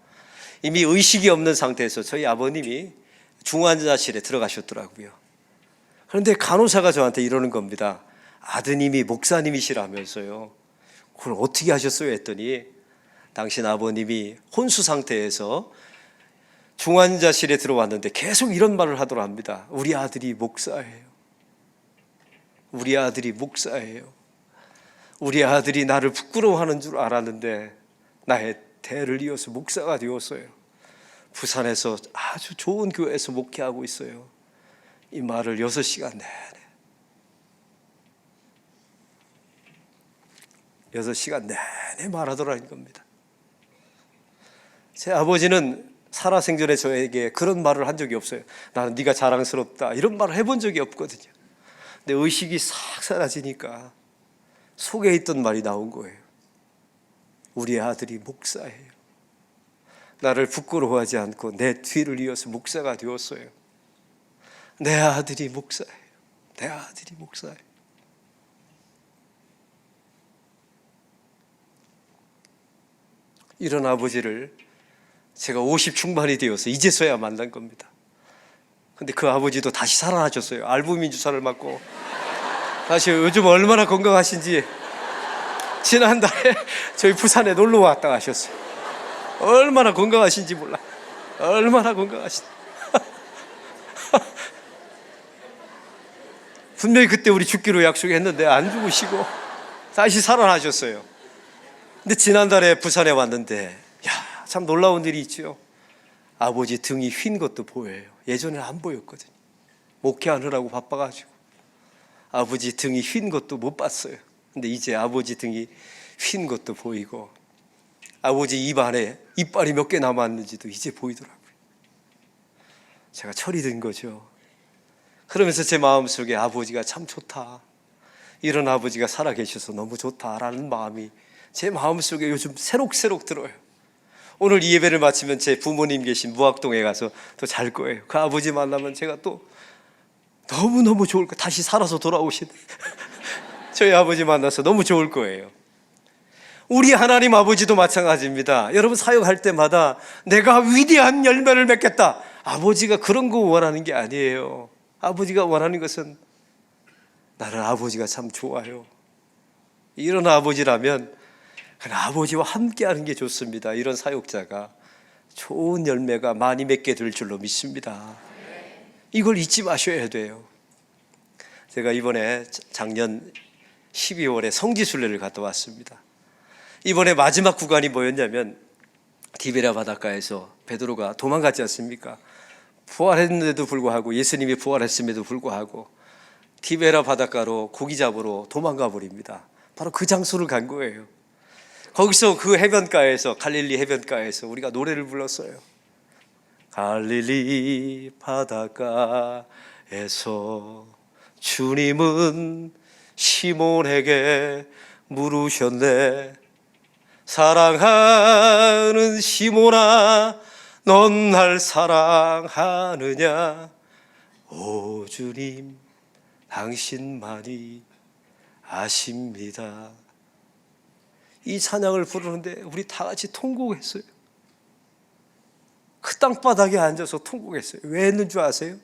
이미 의식이 없는 상태에서 저희 아버님이 중환자실에 들어가셨더라고요. 그런데 간호사가 저한테 이러는 겁니다. 아드님이 목사님이시라면서요. 그걸 어떻게 하셨어요? 했더니 당신 아버님이 혼수 상태에서 중환자실에 들어왔는데 계속 이런 말을 하더라 합니다. 우리 아들이 목사예요. 우리 아들이 목사예요. 우리 아들이 나를 부끄러워하는 줄 알았는데 나의 대를 이어서 목사가 되었어요. 부산에서 아주 좋은 교회에서 목회하고 있어요. 이 말을 6시간 내내 6시간 내내 말하더라는 겁니다. 제 아버지는 살아생전에 저에게 그런 말을 한 적이 없어요. 나는 네가 자랑스럽다 이런 말을 해본 적이 없거든요. 근데 의식이 싹 사라지니까 속에 있던 말이 나온 거예요. 우리 아들이 목사예요. 나를 부끄러워하지 않고 내 뒤를 이어서 목사가 되었어요. 내 아들이 목사예요. 내 아들이 목사예요. 이런 아버지를 제가 50 중반이 되어서 이제서야 만난 겁니다. 근데 그 아버지도 다시 살아나셨어요. 알부민 주사를 맞고 다시 요즘 얼마나 건강하신지 지난달에 저희 부산에 놀러 왔다 가셨어요. 얼마나 건강하신지 몰라. 얼마나 건강하신지. 분명히 그때 우리 죽기로 약속했는데 안 죽으시고 다시 살아나셨어요. 근데 지난달에 부산에 왔는데 참 놀라운 일이 있죠. 아버지 등이 휜 것도 보여요. 예전에 안 보였거든요. 목회하느라고 바빠가지고 아버지 등이 휜 것도 못 봤어요. 근데 이제 아버지 등이 휜 것도 보이고 아버지 입 안에 이빨이 몇 개 남았는지도 이제 보이더라고요. 제가 철이 든 거죠. 그러면서 제 마음속에 아버지가 참 좋다, 이런 아버지가 살아계셔서 너무 좋다라는 마음이 제 마음속에 요즘 새록새록 들어요. 오늘 이 예배를 마치면 제 부모님 계신 무학동에 가서 또 잘 거예요. 그 아버지 만나면 제가 또 너무너무 좋을 거예요. 다시 살아서 돌아오신 저희 아버지 만나서 너무 좋을 거예요. 우리 하나님 아버지도 마찬가지입니다. 여러분 사역할 때마다 내가 위대한 열매를 맺겠다, 아버지가 그런 거 원하는 게 아니에요. 아버지가 원하는 것은 나는 아버지가 참 좋아요. 이런 아버지라면 그냥 아버지와 함께하는 게 좋습니다. 이런 사역자가 좋은 열매가 많이 맺게 될 줄로 믿습니다. 이걸 잊지 마셔야 돼요. 제가 이번에 작년 12월에 성지순례를 갔다 왔습니다. 이번에 마지막 구간이 뭐였냐면 디베랴 바닷가에서 베드로가 도망갔지 않습니까? 부활했는데도 불구하고, 예수님이 부활했음에도 불구하고 디베랴 바닷가로 고기 잡으러 도망가 버립니다. 바로 그 장소를 간 거예요. 거기서 그 해변가에서, 갈릴리 해변가에서 우리가 노래를 불렀어요. 갈릴리 바닷가에서 주님은 시몬에게 물으셨네. 사랑하는 시몬아, 넌 날 사랑하느냐? 오 주님, 당신만이 아십니다. 이 찬양을 부르는데 우리 다 같이 통곡했어요. 그 땅바닥에 앉아서 통곡했어요. 왜 했는 줄 아세요?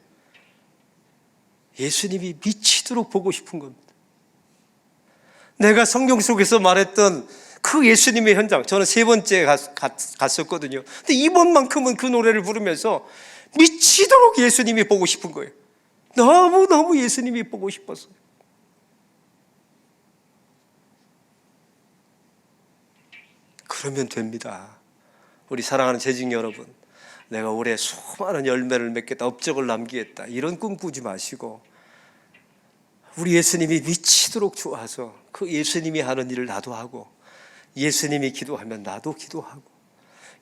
예수님이 미치도록 보고 싶은 겁니다. 내가 성경 속에서 말했던 그 예수님의 현장, 저는 3번째 갔었거든요. 근데 이번만큼은 그 노래를 부르면서 미치도록 예수님이 보고 싶은 거예요. 너무너무 예수님이 보고 싶었어요. 그러면 됩니다. 우리 사랑하는 재직 여러분, 내가 올해 수많은 열매를 맺겠다, 업적을 남기겠다, 이런 꿈 꾸지 마시고 우리 예수님이 미치도록 좋아서 그 예수님이 하는 일을 나도 하고, 예수님이 기도하면 나도 기도하고,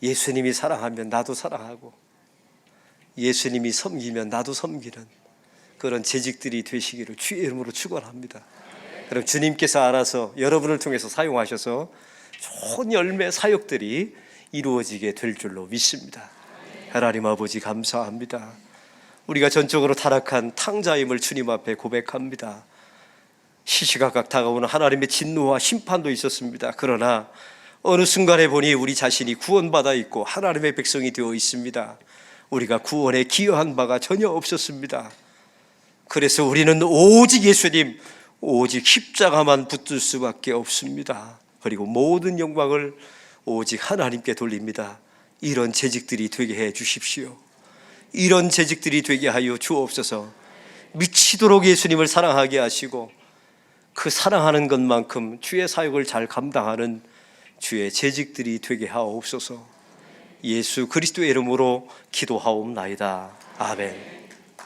예수님이 사랑하면 나도 사랑하고, 예수님이 섬기면 나도 섬기는 그런 재직들이 되시기를 주의 이름으로 축원합니다. 그럼 주님께서 알아서 여러분을 통해서 사용하셔서 좋은 열매 사역들이 이루어지게 될 줄로 믿습니다. 하나님 아버지 감사합니다. 우리가 전적으로 타락한 탕자임을 주님 앞에 고백합니다. 시시각각 다가오는 하나님의 진노와 심판도 있었습니다. 그러나 어느 순간에 보니 우리 자신이 구원받아 있고 하나님의 백성이 되어 있습니다. 우리가 구원에 기여한 바가 전혀 없었습니다. 그래서 우리는 오직 예수님, 오직 십자가만 붙들 수밖에 없습니다. 그리고 모든 영광을 오직 하나님께 돌립니다. 이런 재직들이 되게 해 주십시오. 이런 재직들이 되게 하여 주옵소서. 미치도록 예수님을 사랑하게 하시고 그 사랑하는 것만큼 주의 사역을 잘 감당하는 주의 재직들이 되게 하옵소서. 예수 그리스도의 이름으로 기도하옵나이다. 아멘.